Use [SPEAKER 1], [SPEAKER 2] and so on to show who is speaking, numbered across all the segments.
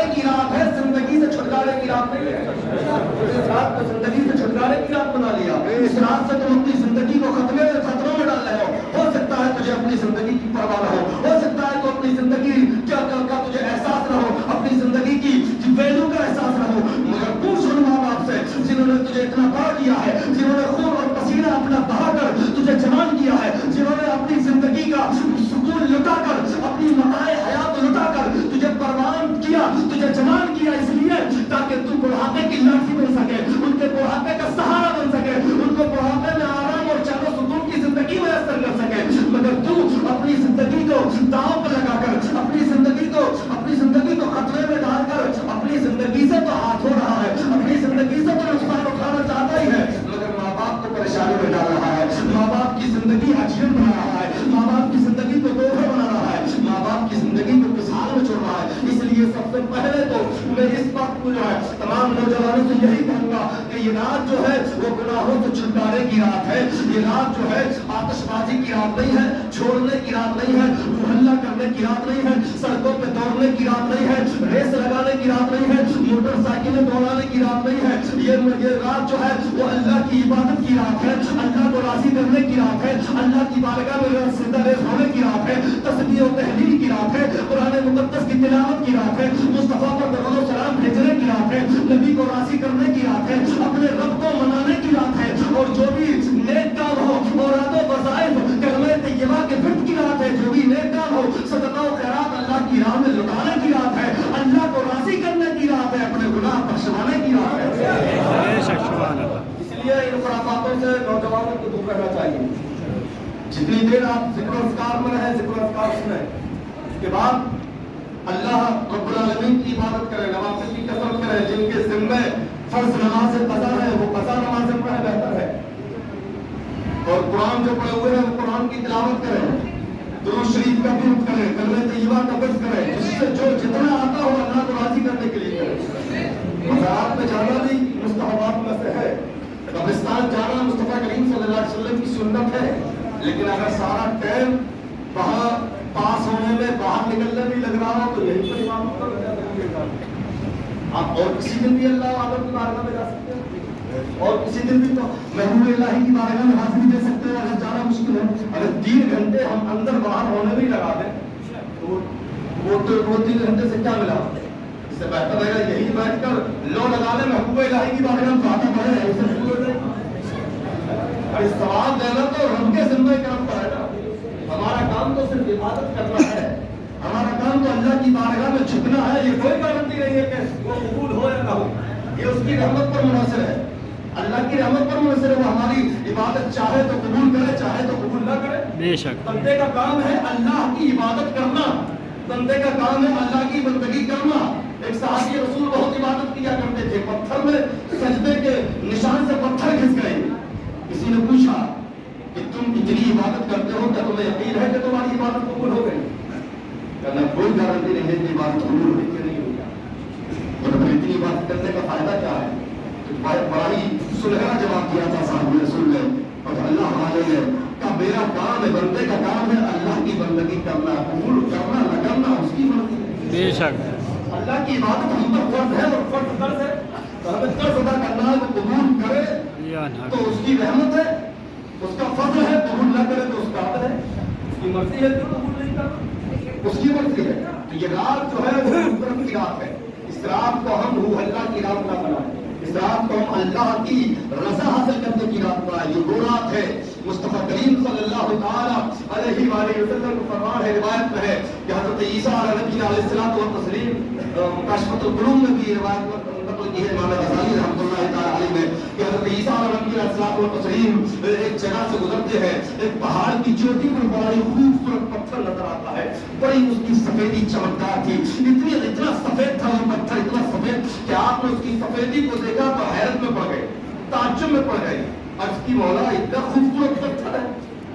[SPEAKER 1] छुटकारे की रात है, जिंदगी से छुटकारे की रात नहीं है। इस रात को जिंदगी से छुटकारे की रात बना लिया। इस रात से तुम अपनी जिंदगी को खतरों में डाल रहे हो सकता है तुझे अपनी जिंदगी की परवाह न हो सकता है तो अपनी जिंदगी क्या का तुझे एहसास न हो, अपनी जिंदगी की वैल्यू का एहसास न हो, मगर पूछ उन माँ बाप से जिन्होंने तुझे इतना बड़ा किया है, जिन्होंने खून और पसीना अपना बहाकर तुझे जवान किया है, जिन्होंने अपनी जिंदगी का सुकून लुटाकर, अपनी मताए हयात लुटाकर तुझे परवान किया, तुझे जवान किया इसलिए ताकि तू बुढ़ापे की लाठी बन सके, उनके बुढ़ापे का सहारा बन सके, उनको बुढ़ापे में आराम और चैन सुकून की जिंदगी मैसर कर सके। मगर तू अपनी जिंदगी को दांव पर लगाकर, अपनी जिंदगी को खतरे में डालकर अपनी जिंदगी से तो हाथ हो रहा है, अपनी जिंदगी से तो नुकसान उठाना चाहता ही है, मगर माँ बाप को परेशानी में डाल रहा है, माँ बाप की जिंदगी अजीब बना रहा है, माँ बाप की जिंदगी को दोहरा बना रहा है, माँ बाप की जिंदगी को किस हाल में छोड़ रहा है। इसलिए सबसे पहले तो मैं इस बात को जो है तमाम नौजवानों से यही कहूंगा कि ये रात जो है वो गुनाहों से छुटकारे की रात है। ये रात जो है आतिशबाजी की रात नहीं है, छोड़ने की रात नहीं है, हल्ला करने की रात नहीं है, सड़कों पे दौड़ने की रात नहीं है, रेस लगाने की रात नहीं है, मोटरसाइकिलें दौड़ाने की रात नहीं है। ये रात जो है वो अल्लाह की इबादत की रात है, अल्लाह को राजी करने की रात है, अल्लाह की बारगाह में सिजदा रेज़ होने की रात है, तस्बीह और तहलील की रात है, कुरान मुक़द्दस की तिलावत की रात है, मुस्तफ़ा पर दरूद और सलाम भेजने की रात है, नबी को राजी करने की रात है, अपने रब को मनाने की रात है, और जो भी नेक काम हो औरादों वज़ाइफ कलमे तय्यबा के फिर्द की रात है, जो भी नेक काम हो सदका और खैरात अल्लाह की राह में लुटाने की रात है, अल्लाह को राजी करने की रात है, अपने गुनाह बख्शवाने की रात है। इसलिए इन खुराफातों से नौजवानों को दूर रहना चाहिए। जितनी देर आप ज़िक्र अस्कार में रहे, ज़िक्र अस्कार सुने, उसके बाद अल्लाह रब्बुल आलमीन की इबादत करें, नवाफिल की कसरत करें, जिनके ज़िम्मे फर्ज नमाज कज़ा है वो कज़ा नमाज़ पढ़े बेहतर है, और कुरान जो पढ़े हुए हैं वो कुरान की तिलावत करें, दुरूद शरीफ का विर्द करें, कलमे तय्यबा का विर्द करें, जिससे जो जितना आता हो अल्लाह को राजी करने के लिए करें। मज़ारात में जाना भी मुस्तहबात में से है, कब्रिस्तान जाना मुस्तफ़ा करीम सल्लल्लाहु अलैहि वसल्लम की सुन्नत है, लेकिन अगर सारा टाइम वहाँ पास होने में बाहर निकलने भी लग रहा हो तो यही पर इमामत कर आप और किसी दिन भी अल्लाह आदम की बारगाह में जा सकते हैं, और किसी दिन भी तो महबूब इलाही की बारगाह में हाजिरी दे सकते हैं। अगर जाना मुश्किल है, अगर 3 घंटे हम अंदर बाहर होने में ही लगा दें तो वो 3 घंटे से क्या मिला, इससे बेहतर रहेगा यही बैठकर लो लगा ले महबूब इलाही की बारगाह में बातें पढ़े, ऐसे पूरे और इस सवाल देना तो रब के जिम्मे करम पर है ना। हमारा काम तो सिर्फ इबादत करना है, हमारा काम तो अल्लाह की बारगाह में झुकना है। ये कोई गारंटी नहीं है कि वो कबूल हो या ना हो, ये उसकी रहमत पर मुनहसर है, अल्लाह की रहमत पर मुनहसर है। वो हमारी इबादत चाहे तो कबूल करे, चाहे तो कबूल ना करे। बेशक बंदे का काम है अल्लाह की इबादत करना, बंदे का काम है अल्लाह की बंदगी करना। एक सहाबी रसूल बहुत इबादत किया करते थे, पत्थर में सजदे के निशान से पत्थर घिस गए। किसी ने पूछा कि तुम इतनी इबादत करते हो, क्या तुम्हें यकीन है कि तुम्हारी इबादत कबूल हो गई? कहना कोई गारंटी नहीं है कि इबादत कबूल होगी कि नहीं होगी। तो फिर इतनी इबादत करने का फायदा क्या है? तो बड़ा ही सुनहरा जवाब दिया था साहब रसूल ने, और अल्लाह वाले ने कहा मेरा काम है, बंदे का काम है अल्लाह की बंदगी करना, कबूल करना न करना उसकी मर्जी है। बेशक अल्लाह की इबादत हम पर फर्ज है, और फर्ज कर्ज है, तो हमें कर्ज अदा करना है। वो कबूल करे तो उसकी रहमत है, उसका फर्ज है, कबूल न करे तो उसका आदर है, उसकी मर्जी है, तो कबूल नहीं करना उसकी मर्जी है। तो ये रात जो है वो कुदरत की रात है, इस रात को हम रूह अल्लाह की रात ना बनाएं, इस रात को हम अल्लाह की रज़ा हासिल करने की रात बनाएं। ये वो रात है मुस्तफ़ा करीम सल्लल्लाहु ताला अलैहि वसल्लम का फरमान है, रिवायत में है कि हज़रत ईसा अलैहिस्सलातु व तस्लीम काशफतुल कुलूब में भी रिवायत नक़ल की है इमाम गज़ाली रहमतुल्लाहि ताला अलैहि में कि हज़रत ईसा अलैहिस्सलातु व तस्लीम एक जगह से गुजरते हैं, एक पहाड़ की चोटी पर बड़ा ही खूबसूरत पत्थर नजर आता है, बड़ी उसकी सफेदी चमकदार थी, इतना सफेद था वो पत्थर, इतना सफेद कि आपने उसकी सफेदी को देखा तो हैरत में पड़ गए, ताज्जुब में पड़ गए। अर्ज़ की मौला इतना खूबसूरत पत्थर है,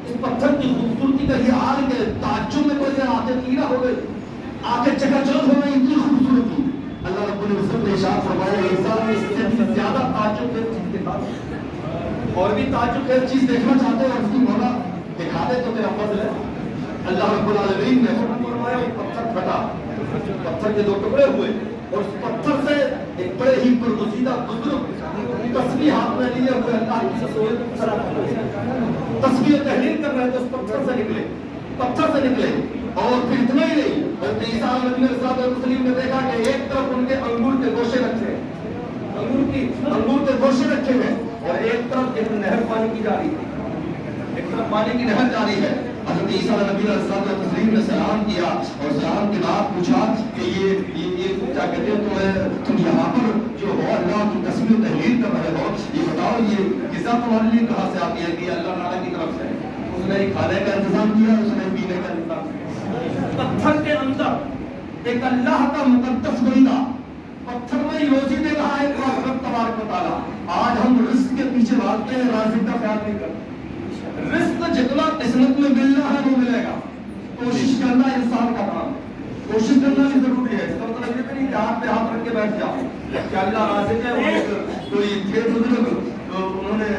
[SPEAKER 1] इस पत्थर की खूबसूरती का ये हाल के ताज्जुब में पड़ गए, आंखें कीड़ा हो गई, आंखें चकाचौंध हो गई, इतनी खूबसूरती। अल्लाह रब्बुल इज़्ज़त ने इरशाद फरमाया इंसान इससे ज्यादा ताज्जुब की चीज दिखा, और भी ताज्जुब की चीज देखना चाहते हो उसकी मौला दिखा दे तो तेरा फज़ल है। अल्लाह रब्बुल आलमीन ने फरमाया पत्थर फटा, पत्थर के 2 टुकड़े हुए, اور उस पत्थर से एक बड़े ही बरगुजीदा बुजुर्ग तस्बीह हाथ में लिए हुए अल्लाह की तस्बीह तहलील कर रहे थे, उस पत्थर से निकले। और फिर इतना ही नहीं, ईसा अलैहिस्सलाम ने देखा कि एक तरफ उनके अंगूर के गोशे रखे, अंगूर के गोशे रखे हुए, और एक तरफ एक नहर पानी की जा रही थी, एक तरफ पानी की नहर जारी है। हज़रत ईसा अलैहिस्सलाम ने सलाम किया और सलाम के बाद पूछा कि ये क्या कहते हैं, तुम यहाँ पर जो हो अल्लाह की तस्बीह तहलील कर रहे हो, ये बताओ ये ग़िज़ा तुम्हारे लिए कहाँ से आती है? कि अल्लाह ताला की तरफ से। उसने खाने का इंतजाम किया, उसने पीने का इंतजाम किया। पत्थर के अंदर एक अल्लाह का मुकद्दस बंदा पत्थर में ही रोजी दे रहा है रब तबारक व तआला। आज हम रिस्क के पीछे भागते हैं, राज़िक का ख्याल नहीं करते। रिस्क जितना किस्मत में मिलना है वो मिलेगा, कोशिश करना इंसान का काम है, कोशिश करना भी जरूरी है। इसका मतलब ये नहीं कि हाथ पे हाथ रख के बैठ जाओ कि अल्लाह राज़िक है। कोई थे बुजुर्ग, तो उन्होंने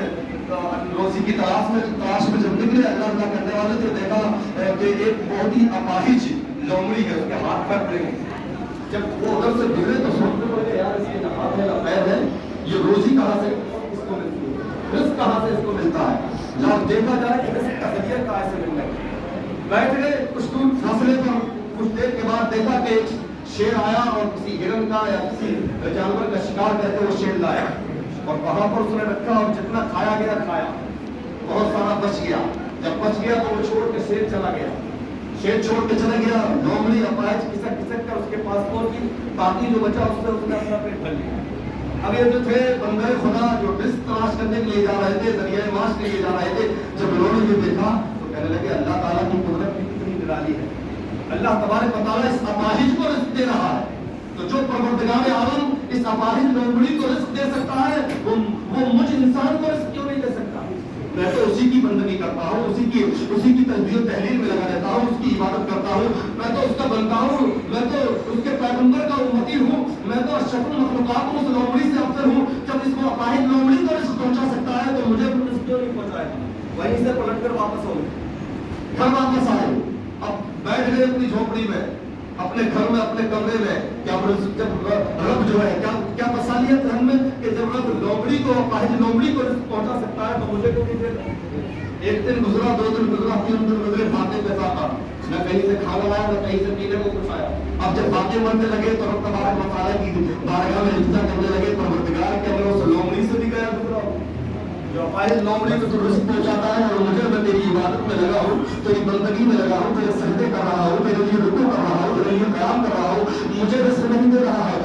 [SPEAKER 1] रोजी की तलाश में जब निकले, अल्लाह करने वाले थे, देखा कि एक बहुत ही अपाहिज लोमड़ी है, उसके हाथ पैर पड़े। जब वो उधर से गिरे तो सोचने लगे यार इसके हाथ है ना पैर है, ये रोजी कहाँ से इसको मिलती है, रिस्क कहाँ से इसको मिलता है। जब देखा जाए कि रिस्क का जरिया कहाँ से मिलना है। बैठ गए कुछ दूर फासले पर, कुछ देर के बाद देखा कि शेर आया और किसी हिरन का या किसी जानवर का शिकार करके वो शेर लाया और वहां पर उसने रखा, और जितना खाया गया खाया, बहुत सारा बच गया। जब बच गया तो वो छोड़ के शेर चला गया, शेर छोड़ के चला गया। लोमड़ी अपाहिज खिसक कर उसके पास पहुंची, बाकी जो बचा उससे उसने अपना पेट भर लिया। अब ये जो थे बंदे खुदा जो रिस्क तलाश करने के लिए जा रहे थे, जरिए माश के लिए जा रहे थे, जब उन्होंने ये देखा तो कहने लगे अल्लाह ताला की कुदरत कितनी निराली है। अल्लाह तबारक व तआला इस अपाहिज को रिस्क दे रहा है, तो जो परवरदिगार आलम इस अपाहिज लोमड़ी को रिस्क दे सकता है, वो मुझ इंसान को रिस्क क्यों नहीं दे सकता? मैं तो उसी की बंदगी करता हूँ, उसी की तस्बीह तहलील में लगा रहता हूँ, उसकी इबादत करता हूँ, मैं तो उसका बनता हूँ, मैं तो उसके पैगंबर का उम्मती हूँ, मैं तो अशरफुल मखलूकात हूँ, उस लोमड़ी से अफजल हूँ। जब इसको अपाहिज लोमड़ी को रिस्क पहुंचा सकता है तो मुझे रिस्क क्यों नहीं पहुंचाएगा? वहीं से पलट कर वापस हो गए, घर वापस आए, अब बैठ गए अपनी झोपड़ी में, अपने घर में, अपने कमरे में। क्या जब रब जो है क्या मसालियत है हमें कि जब रब लोमड़ी को, अपाहिज लोमड़ी को रिस्क पहुंचा सकता है तो मुझे क्यों नहीं देता? एक दिन गुजरा, 2 दिन गुजरा, 3 दिन गुजरे, बातें पे था, न कहीं से खाना लाया, न कहीं से पीने को कुछ आया। अब जब बातें बनने लगे तो रब तबारक व तआला की बारगाह में इल्तिजा करने लगे, परवरदिगार के अमर उस लोमड़ी से भी गया गुजरा। जो अपाहिज लोमड़ी को तो रिस्क पहुंचाता है, और मुझे, मैं तेरी इबादत में लगा हूँ, तेरी बंदगी में लगा हूँ, तेरे सजदे कर रहा हूँ, तेरे लिए रुकू कर रहा हूँ, तेरे लिए क़याम कर रहा हूँ, मुझे रिस्क नहीं दे रहा है।